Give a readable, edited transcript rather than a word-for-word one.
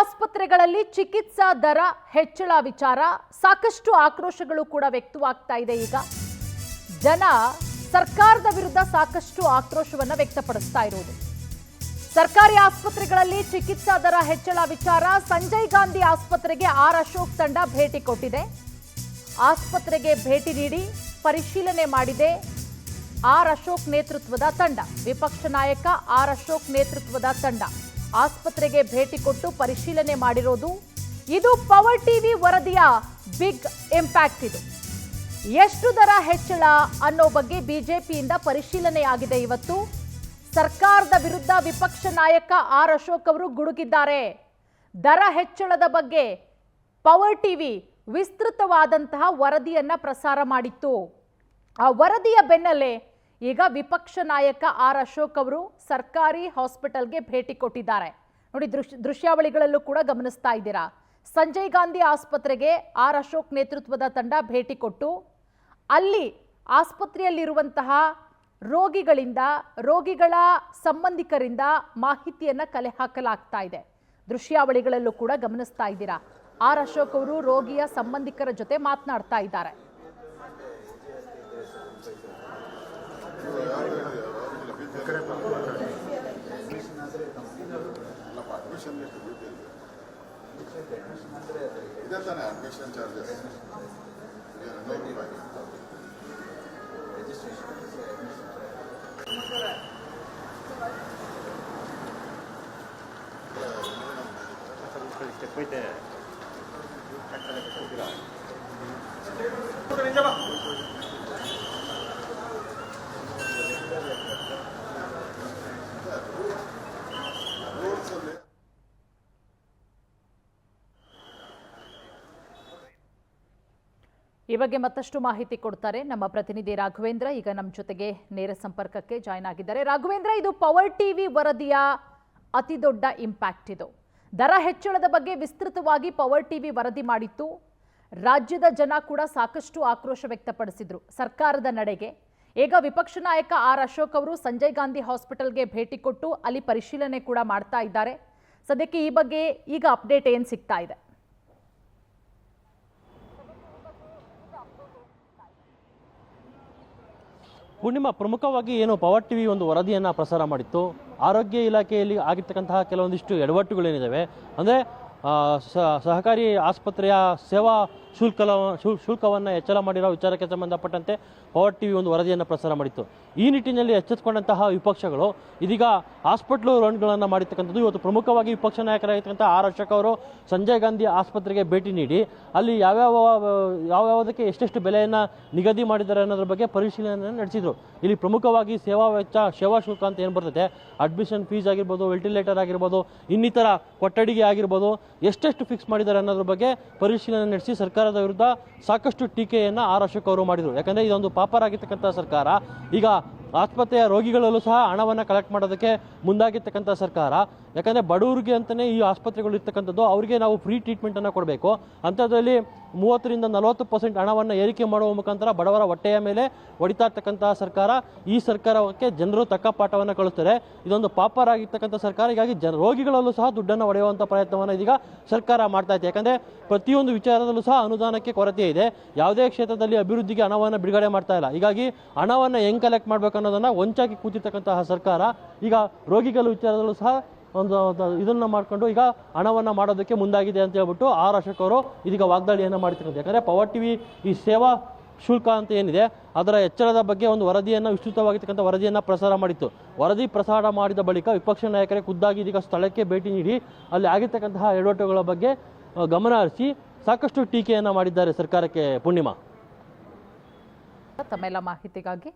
ಆಸ್ಪತ್ರೆಗಳಲ್ಲಿ ಚಿಕಿತ್ಸಾ ದರ ಹೆಚ್ಚಳ ವಿಚಾರ ಸಾಕಷ್ಟು ಆಕ್ರೋಶಗಳು ಕೂಡ ವ್ಯಕ್ತವಾಗ್ತಾ ಇದೆ. ಈಗ ಜನ ಸರ್ಕಾರದ ವಿರುದ್ಧ ಸಾಕಷ್ಟು ಆಕ್ರೋಶವನ್ನ ವ್ಯಕ್ತಪಡಿಸ್ತಾ ಇರೋದು. ಸರ್ಕಾರಿ ಆಸ್ಪತ್ರೆಗಳಲ್ಲಿ ಚಿಕಿತ್ಸಾ ದರ ಹೆಚ್ಚಳ ವಿಚಾರ ಸಂಜಯ್ ಗಾಂಧಿ ಆಸ್ಪತ್ರೆಗೆ ಆರ್ ಅಶೋಕ್ ತಂಡ ಭೇಟಿ ಕೊಟ್ಟಿದೆ. ಆಸ್ಪತ್ರೆಗೆ ಭೇಟಿ ನೀಡಿ ಪರಿಶೀಲನೆ ಮಾಡಿದೆ ಆರ್ ಅಶೋಕ್ ನೇತೃತ್ವದ ತಂಡ. ವಿಪಕ್ಷ ನಾಯಕ ಆರ್ ಅಶೋಕ್ ನೇತೃತ್ವದ ತಂಡ ಆಸ್ಪತ್ರೆಗೆ ಭೇಟಿ ಕೊಟ್ಟು ಪರಿಶೀಲನೆ ಮಾಡಿರೋದು. ಇದು ಪವರ್ ಟಿವಿ ವರದಿಯ ಬಿಗ್ ಇಂಪ್ಯಾಕ್ಟ್. ಇದು ಎಷ್ಟು ದರ ಹೆಚ್ಚಳ ಅನ್ನೋ ಬಗ್ಗೆ ಬಿಜೆಪಿಯಿಂದ ಪರಿಶೀಲನೆ ಆಗಿದೆ. ಇವತ್ತು ಸರ್ಕಾರದ ವಿರುದ್ಧ ವಿಪಕ್ಷ ನಾಯಕ ಆರ್ ಅಶೋಕ್ ಅವರು ಗುಡುಗಿದ್ದಾರೆ. ದರ ಹೆಚ್ಚಳದ ಬಗ್ಗೆ ಪವರ್ ಟಿವಿ ವಿಸ್ತೃತವಾದಂತಹ ವರದಿಯನ್ನ ಪ್ರಸಾರ ಮಾಡಿತ್ತು. ಆ ವರದಿಯ ಬೆನ್ನಲ್ಲೇ ಈಗ ವಿಪಕ್ಷ ನಾಯಕ ಆರ್ ಅಶೋಕ್ ಅವರು ಸರ್ಕಾರಿ ಹಾಸ್ಪಿಟಲ್ಗೆ ಭೇಟಿ ಕೊಟ್ಟಿದ್ದಾರೆ. ನೋಡಿ, ದೃಶ್ಯಾವಳಿಗಳಲ್ಲೂ ಕೂಡ ಗಮನಿಸ್ತಾ ಇದ್ದೀರಾ. ಸಂಜಯ್ ಗಾಂಧಿ ಆಸ್ಪತ್ರೆಗೆ ಆರ್ ಅಶೋಕ್ ನೇತೃತ್ವದ ತಂಡ ಭೇಟಿ ಕೊಟ್ಟು ಅಲ್ಲಿ ಆಸ್ಪತ್ರೆಯಲ್ಲಿರುವಂತಹ ರೋಗಿಗಳ ಸಂಬಂಧಿಕರಿಂದ ಮಾಹಿತಿಯನ್ನ ಕಲೆ ಹಾಕಲಾಗ್ತಾ ಇದೆ. ದೃಶ್ಯಾವಳಿಗಳಲ್ಲೂ ಕೂಡ ಗಮನಿಸ್ತಾ ಇದ್ದೀರಾ. ಆರ್ ಅಶೋಕ್ ಅವರು ರೋಗಿಯ ಸಂಬಂಧಿಕರ ಜೊತೆ ಮಾತನಾಡ್ತಾ ಇದ್ದಾರೆ. ಈ ಬಗ್ಗೆ ಮತ್ತಷ್ಟು ಮಾಹಿತಿ ಕೊಡ್ತಾರೆ ನಮ್ಮ ಪ್ರತಿನಿಧಿ ರಾಘವೇಂದ್ರ. ಈಗ ನಮ್ಮ ಜೊತೆಗೆ ನೇರ ಸಂಪರ್ಕಕ್ಕೆ ಜಾಯ್ನ್ ಆಗಿದ್ದಾರೆ. ರಾಘವೇಂದ್ರ, ಇದು ಪವರ್ ಟಿವಿ ವರದಿಯ ಅತಿ ದೊಡ್ಡ ಇಂಪ್ಯಾಕ್ಟ್. ಇದು ದರ ಹೆಚ್ಚಳದ ಬಗ್ಗೆ ವಿಸ್ತೃತವಾಗಿ ಪವರ್ ಟಿವಿ ವರದಿ ಮಾಡಿತ್ತು. ರಾಜ್ಯದ ಜನ ಕೂಡ ಸಾಕಷ್ಟು ಆಕ್ರೋಶ ವ್ಯಕ್ತಪಡಿಸಿದ್ರು ಸರ್ಕಾರದ ನಡೆಗೆ. ಈಗ ವಿಪಕ್ಷ ನಾಯಕ ಆರ್ ಅಶೋಕ್ ಅವರು ಸಂಜಯ್ ಗಾಂಧಿ ಹಾಸ್ಪಿಟಲ್ಗೆ ಭೇಟಿ ಕೊಟ್ಟು ಅಲ್ಲಿ ಪರಿಶೀಲನೆ ಕೂಡ ಮಾಡ್ತಾ ಇದ್ದಾರೆ. ಸದ್ಯಕ್ಕೆ ಈ ಬಗ್ಗೆ ಈಗ ಅಪ್ಡೇಟ್ ಏನು ಸಿಗ್ತಾ ಇದೆ? ಪೂರ್ಣಿಮಾ, ಪ್ರಮುಖವಾಗಿ ಏನು ಪವರ್ ಟಿವಿ ಒಂದು ವರದಿಯನ್ನು ಪ್ರಸಾರ ಮಾಡಿತ್ತು. ಆರೋಗ್ಯ ಇಲಾಖೆಯಲ್ಲಿ ಆಗಿರ್ತಕ್ಕಂತಹ ಕೆಲವೊಂದಿಷ್ಟು ಎಡವಟ್ಟುಗಳೇನಿದ್ದಾವೆ, ಅಂದರೆ ಸಹಕಾರಿ ಆಸ್ಪತ್ರೆಯ ಸೇವಾ ಶುಲ್ಕವನ್ನು ಹೆಚ್ಚಳ ಮಾಡಿರೋ ವಿಚಾರಕ್ಕೆ ಸಂಬಂಧಪಟ್ಟಂತೆ ಪವರ್ ಟಿವಿ ಒಂದು ವರದಿಯನ್ನು ಪ್ರಸಾರ ಮಾಡಿತ್ತು. ಈ ನಿಟ್ಟಿನಲ್ಲಿ ಎಚ್ಚೆತ್ತುಕೊಂಡಂತಹ ವಿಪಕ್ಷಗಳು ಇದೀಗ ಹಾಸ್ಪಿಟ್ಲು ರನ್ಗಳನ್ನು ಮಾಡಿರ್ತಕ್ಕಂಥದ್ದು. ಇವತ್ತು ಪ್ರಮುಖವಾಗಿ ವಿಪಕ್ಷ ನಾಯಕರಾಗಿರ್ತಕ್ಕಂಥ ಆರ್ ಅಶೋಕ್ ಅವರು ಸಂಜಯ್ ಗಾಂಧಿ ಆಸ್ಪತ್ರೆಗೆ ಭೇಟಿ ನೀಡಿ ಅಲ್ಲಿ ಯಾವ್ಯಾವುದಕ್ಕೆ ಎಷ್ಟೆಷ್ಟು ಬೆಲೆಯನ್ನು ನಿಗದಿ ಮಾಡಿದ್ದಾರೆ ಅನ್ನೋದ್ರ ಬಗ್ಗೆ ಪರಿಶೀಲನೆ ನಡೆಸಿದರು. ಇಲ್ಲಿ ಪ್ರಮುಖವಾಗಿ ಸೇವಾ ವೆಚ್ಚ, ಸೇವಾ ಶುಲ್ಕ ಅಂತ ಏನು ಬರ್ತದೆ, ಅಡ್ಮಿಷನ್ ಫೀಸ್ ಆಗಿರ್ಬೋದು, ವೆಂಟಿಲೇಟರ್ ಆಗಿರ್ಬೋದು, ಇನ್ನಿತರ ಕೊಠಡಿಗೆ ಆಗಿರ್ಬೋದು, ಎಷ್ಟೆಷ್ಟು ಫಿಕ್ಸ್ ಮಾಡಿದ್ದಾರೆ ಅನ್ನೋದ್ರ ಬಗ್ಗೆ ಪರಿಶೀಲನೆ ನಡೆಸಿ ಸರ್ಕಾರದ ವಿರುದ್ಧ ಸಾಕಷ್ಟು ಟೀಕೆಯನ್ನು ಆರ್ ಅಶೋಕ್ ಅವರು ಮಾಡಿದರು. ಯಾಕಂದರೆ ಇದೊಂದು ಪಾಪರಾಗಿರ್ತಕ್ಕಂಥ ಸರ್ಕಾರ. ಈಗ ಆಸ್ಪತ್ರೆಯ ರೋಗಿಗಳಲ್ಲೂ ಸಹ ಹಣವನ್ನು ಕಲೆಕ್ಟ್ ಮಾಡೋದಕ್ಕೆ ಮುಂದಾಗಿರ್ತಕ್ಕಂಥ ಸರ್ಕಾರ. ಯಾಕಂದರೆ ಬಡವರಿಗೆ ಅಂತಲೇ ಈ ಆಸ್ಪತ್ರೆಗಳು ಇರ್ತಕ್ಕಂಥದ್ದು. ಅವರಿಗೆ ನಾವು ಫ್ರೀ ಟ್ರೀಟ್ಮೆಂಟನ್ನು ಕೊಡಬೇಕು. ಅಂಥದ್ರಲ್ಲಿ 30ರಿಂದ 40% ಹಣವನ್ನು ಏರಿಕೆ ಮಾಡುವ ಮುಖಾಂತರ ಬಡವರ ಹೊಟ್ಟೆಯ ಮೇಲೆ ಹೊಡಿತಾ ಇರ್ತಕ್ಕಂಥ ಸರ್ಕಾರ. ಈ ಸರ್ಕಾರಕ್ಕೆ ಜನರು ತಕ್ಕ ಪಾಠವನ್ನು ಕಳಿಸ್ತಾರೆ. ಇದೊಂದು ಪಾಪರಾಗಿರ್ತಕ್ಕಂಥ ಸರ್ಕಾರ. ಹೀಗಾಗಿ ರೋಗಿಗಳಲ್ಲೂ ಸಹ ದುಡ್ಡನ್ನು ಹೊಡೆಯುವಂಥ ಪ್ರಯತ್ನವನ್ನು ಇದೀಗ ಸರ್ಕಾರ ಮಾಡ್ತಾ ಇದೆ. ಯಾಕಂದರೆ ಪ್ರತಿಯೊಂದು ವಿಚಾರದಲ್ಲೂ ಸಹ ಅನುದಾನಕ್ಕೆ ಕೊರತೆ ಇದೆ. ಯಾವುದೇ ಕ್ಷೇತ್ರದಲ್ಲಿ ಅಭಿವೃದ್ಧಿಗೆ ಹಣವನ್ನು ಬಿಡುಗಡೆ ಮಾಡ್ತಾ ಇಲ್ಲ. ಹೀಗಾಗಿ ಹಣವನ್ನು ಹೆಂಗೆ ಕಲೆಕ್ಟ್ ಮಾಡಬೇಕು ಅನ್ನೋದನ್ನು ವಂಚಾಗಿ ಕೂತಿರ್ತಕ್ಕಂತಹ ಸರ್ಕಾರ ಈಗ ರೋಗಿಗಳ ವಿಚಾರದಲ್ಲೂ ಸಹ ಒಂದು ಇದನ್ನು ಮಾಡಿಕೊಂಡು ಈಗ ಹಣವನ್ನು ಮಾಡೋದಕ್ಕೆ ಮುಂದಾಗಿದೆ ಅಂತ ಹೇಳ್ಬಿಟ್ಟು ಆರ್ ಅಶೋಕ್ ಅವರು ಇದೀಗ ವಾಗ್ದಾಳಿಯನ್ನು ಮಾಡ್ತಿರ್ತಾರೆ. ಯಾಕಂದರೆ ಪವರ್ ಟಿವಿ ಈ ಸೇವಾ ಶುಲ್ಕ ಅಂತ ಏನಿದೆ ಅದರ ಹೆಚ್ಚಳದ ಬಗ್ಗೆ ಒಂದು ವರದಿಯನ್ನು, ವಿಸ್ತೃತವಾಗಿರ್ತಕ್ಕಂಥ ವರದಿಯನ್ನು ಪ್ರಸಾರ ಮಾಡಿತ್ತು. ವರದಿ ಪ್ರಸಾರ ಮಾಡಿದ ಬಳಿಕ ವಿಪಕ್ಷ ನಾಯಕರೇ ಖುದ್ದಾಗಿ ಇದೀಗ ಸ್ಥಳಕ್ಕೆ ಭೇಟಿ ನೀಡಿ ಅಲ್ಲಿ ಆಗಿರ್ತಕ್ಕಂತಹ ಎಡವಟ್ಟುಗಳ ಬಗ್ಗೆ ಗಮನ ಹರಿಸಿ ಸಾಕಷ್ಟು ಟೀಕೆಯನ್ನು ಮಾಡಿದ್ದಾರೆ ಸರ್ಕಾರಕ್ಕೆ. ಪೂರ್ಣಿಮಾ, ತಮ್ಮೆಲ್ಲ ಮಾಹಿತಿಗಾಗಿ